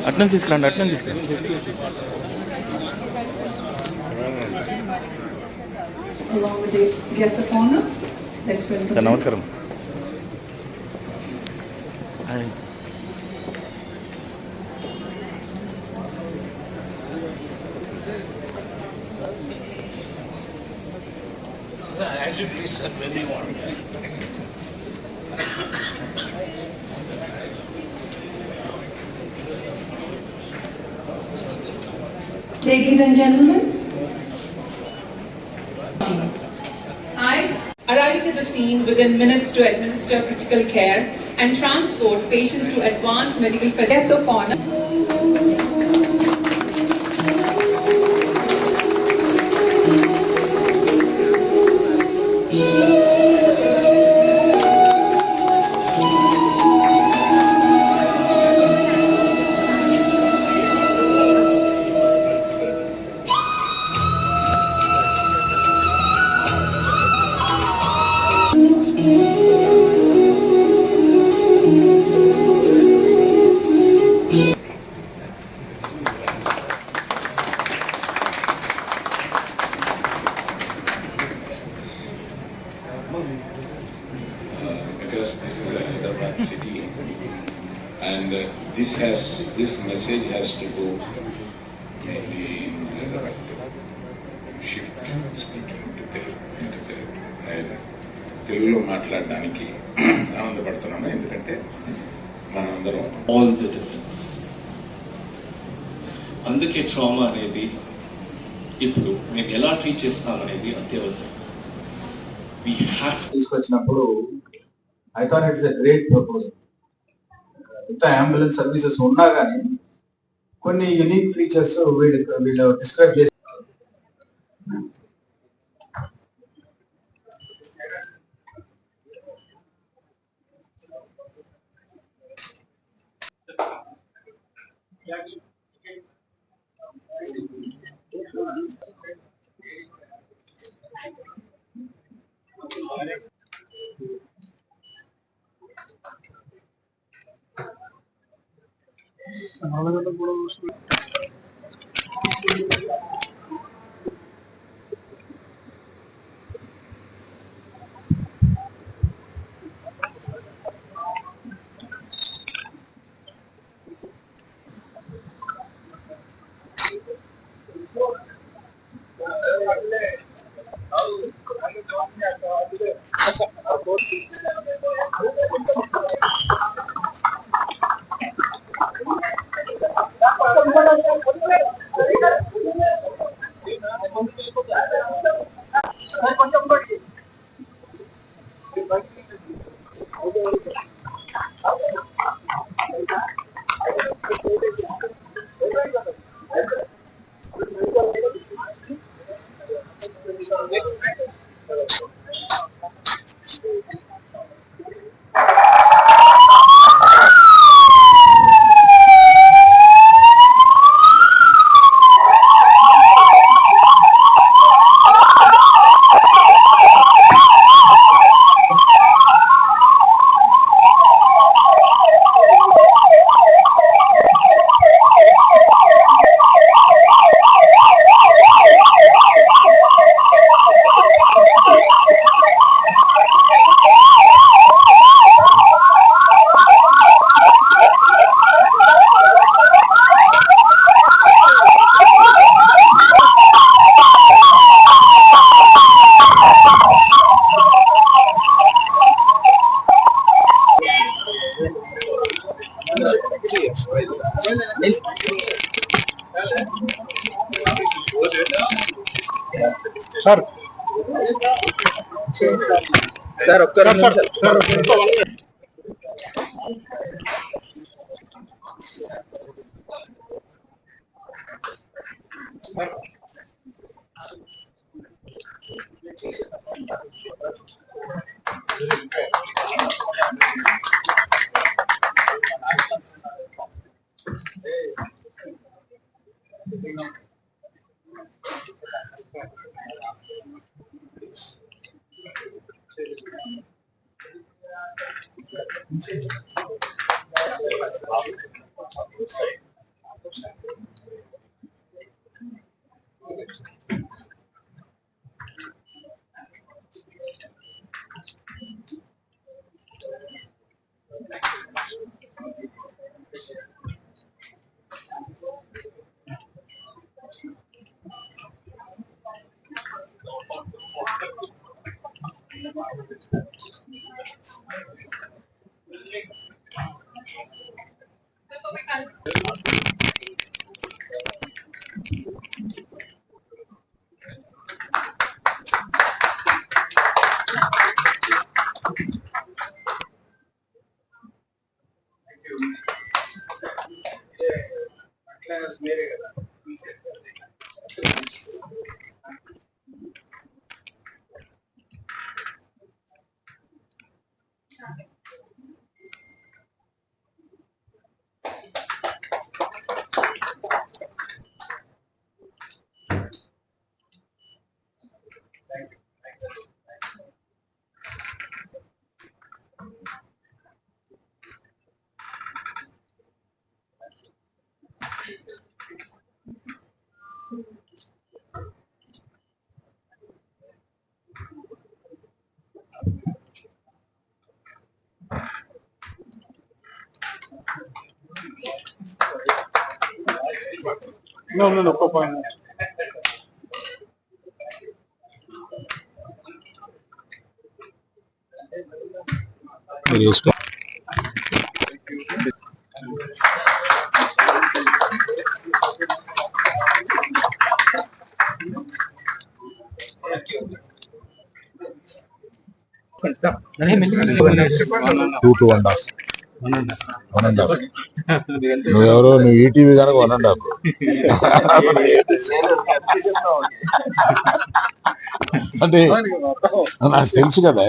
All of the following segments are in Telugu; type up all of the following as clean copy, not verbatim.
అట్నం తీసుకురండి, అట్నం తీసుకురండి. Along with the guest of honor, let's welcome. Sir నమస్కారం. As you please, sir, when you want. Ladies and gentlemen, I arrived at the scene within minutes to administer critical care and transport patients to advanced medical facilities. Guests of honor. Because this is a Hyderabad city, and this message has to go mainly in Hyderabad to shift speaking to Telugu and తెలుగులో మాట్లాడడానికి ఆనందపడుతున్నాను. ఎందుకంటే మనందరం ఆల్ ద డిఫరెన్స్. అందుకే ట్రామా అనేది ఇప్పుడు మేము ఎలా ట్రీట్ చేస్తున్నాం అనేది అత్యవసరం. తీసుకొచ్చినప్పుడు I thought it's a great proposal. ఇంత అంబులెన్స్ సర్వీసెస్ ఉన్నా కానీ కొన్ని యూనిక్ ఫీచర్స్ వీళ్ళు డిస్క్రైబ్ చేసి సార్ సార్ ఒక్క No, no point. Two and half నువ్వెవరో నువ్వు ఈటీవీ కనుక 1.5 అంటే నాకు తెలుసు కదా.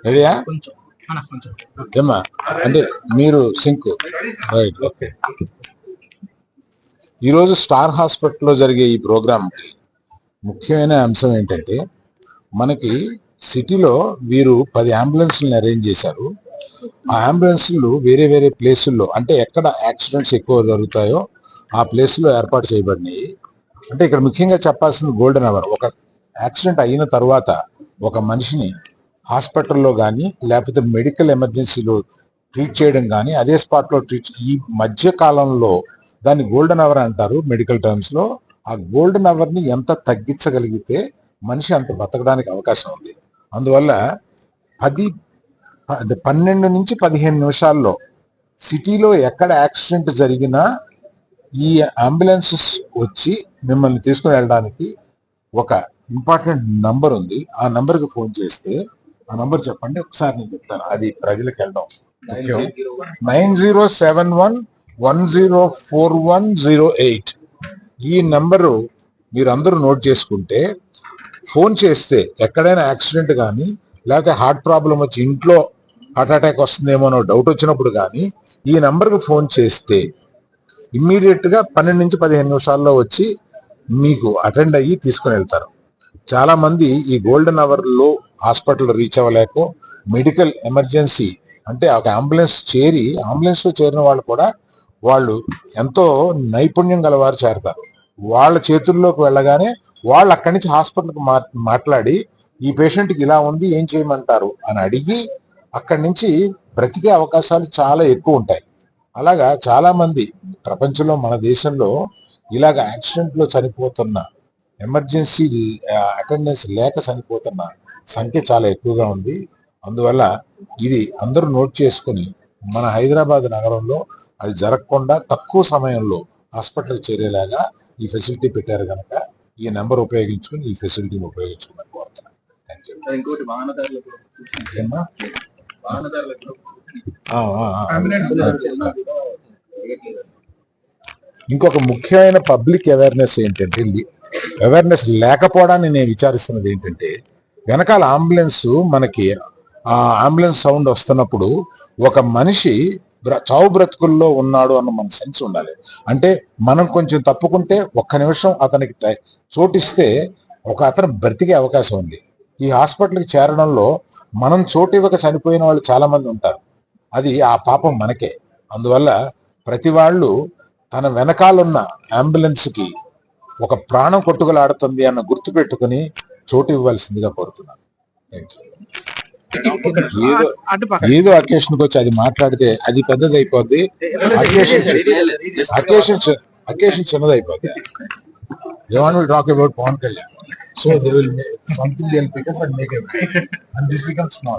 రెడీయా ఏమ్మా? అంటే మీరు సింక్ రైట్. ఓకే. ఈరోజు స్టార్ హాస్పిటల్లో జరిగే ఈ ప్రోగ్రాంకి ముఖ్యమైన అంశం ఏంటంటే, మనకి సిటీలో వీరు 10 అంబులెన్స్లను అరేంజ్ చేశారు. ఆ అంబులెన్స్లు వేరే వేరే ప్లేసుల్లో, అంటే ఎక్కడ యాక్సిడెంట్స్ ఎక్కువ జరుగుతాయో ఆ ప్లేస్లో ఏర్పాటు చేయబడినాయి. అంటే ఇక్కడ ముఖ్యంగా చెప్పాల్సింది గోల్డెన్ అవర్. ఒక యాక్సిడెంట్ అయిన తర్వాత ఒక మనిషిని హాస్పిటల్లో కానీ లేకపోతే మెడికల్ ఎమర్జెన్సీలో ట్రీట్ చేయడం కానీ, అదే స్పాట్లో ట్రీట్, ఈ మధ్య కాలంలో దాన్ని గోల్డెన్ అవర్ అంటారు మెడికల్ టర్మ్స్లో. ఆ గోల్డెన్ అవర్ని ఎంత తగ్గించగలిగితే మనిషి అంత బతకడానికి అవకాశం ఉంది. అందువల్ల 12 నుంచి 15 నిమిషాల్లో సిటీలో ఎక్కడ యాక్సిడెంట్ జరిగినా ఈ అంబులెన్సెస్ వచ్చి మిమ్మల్ని తీసుకుని వెళ్ళడానికి ఒక ఇంపార్టెంట్ నంబర్ ఉంది. ఆ నంబర్కి ఫోన్ చేస్తే, ఆ నంబర్ చెప్పండి ఒకసారి, నేను చెప్తాను, అది ప్రజలకు వెళ్ళడం. 9071104108. ఈ నంబరు మీరు అందరూ నోట్ చేసుకుంటే, ఫోన్ చేస్తే ఎక్కడైనా యాక్సిడెంట్ కానీ లేకపోతే హార్ట్ ప్రాబ్లం వచ్చి ఇంట్లో హార్ట్ అటాక్ వస్తుందేమో డౌట్ వచ్చినప్పుడు కానీ ఈ నంబర్కి ఫోన్ చేస్తే ఇమ్మీడియట్గా 12 నుంచి 15 నిమిషాల్లో వచ్చి మీకు అటెండ్ అయ్యి తీసుకుని వెళ్తారు. చాలామంది ఈ గోల్డెన్ అవర్లో హాస్పిటల్ రీచ్ అవ్వలేక మెడికల్ ఎమర్జెన్సీ, అంటే ఒక అంబులెన్స్లో చేరిన వాళ్ళు కూడా వాళ్ళు ఎంతో నైపుణ్యం గలవారు చేరతారు. వాళ్ళ చేతుల్లోకి వెళ్ళగానే వాళ్ళు అక్కడి నుంచి హాస్పిటల్కి మాట్లాడి ఈ పేషెంట్కి ఇలా ఉంది, ఏం చేయమంటారు అని అడిగి అక్కడి నుంచి బ్రతికే అవకాశాలు చాలా ఎక్కువ ఉంటాయి. అలాగా చాలా మంది ప్రపంచంలో, మన దేశంలో ఇలాగ యాక్సిడెంట్లో చనిపోతున్న, ఎమర్జెన్సీ అటెండెన్స్ లేక చనిపోతున్న సంఖ్య చాలా ఎక్కువగా ఉంది. అందువల్ల ఇది అందరూ నోట్ చేసుకుని మన హైదరాబాద్ నగరంలో అది జరగకుండా తక్కువ సమయంలో హాస్పిటల్ చేరేలాగా ఈ ఫెసిలిటీ పెట్టారు కనుక ఈ నెంబర్ ఉపయోగించుకుని ఈ ఫెసిలిటీని ఉపయోగించుకోమని కోరుతున్నాను. ఇంకొక ముఖ్యమైన పబ్లిక్ అవేర్నెస్ ఏంటంటే, అవేర్నెస్ లేకపోవడాన్ని నేను విచారిస్తున్నది ఏంటంటే, వెనకాల అంబులెన్స్, మనకి ఆ అంబులెన్స్ సౌండ్ వస్తున్నప్పుడు ఒక మనిషి చావు బ్రతుకుల్లో ఉన్నాడు అన్న మన సెన్స్ ఉండాలి. అంటే మనం కొంచెం తప్పుకుంటే ఒక్క నిమిషం అతనికి చోటిస్తే ఒక అతను బ్రతికే అవకాశం ఉంది. ఈ హాస్పిటల్కి చేరడంలో మనం చోటు ఇవ్వక చనిపోయిన వాళ్ళు చాలా మంది ఉంటారు. అది ఆ పాపం మనకే. అందువల్ల ప్రతి వాళ్ళు తన వెనకాలన్న అంబులెన్స్కి ఒక ప్రాణం కొట్టుకులాడుతుంది అన్న గుర్తు పెట్టుకుని చోటు ఇవ్వాల్సిందిగా కోరుతున్నాను. ఏదో అకేషన్కి వచ్చి అది మాట్లాడితే అది పెద్దది అయిపోద్ది, occasion చిన్నదైపోద్ది. They want to talk about Pawan Kalyan. So they will make something, they'll pick up and make it. And this becomes small.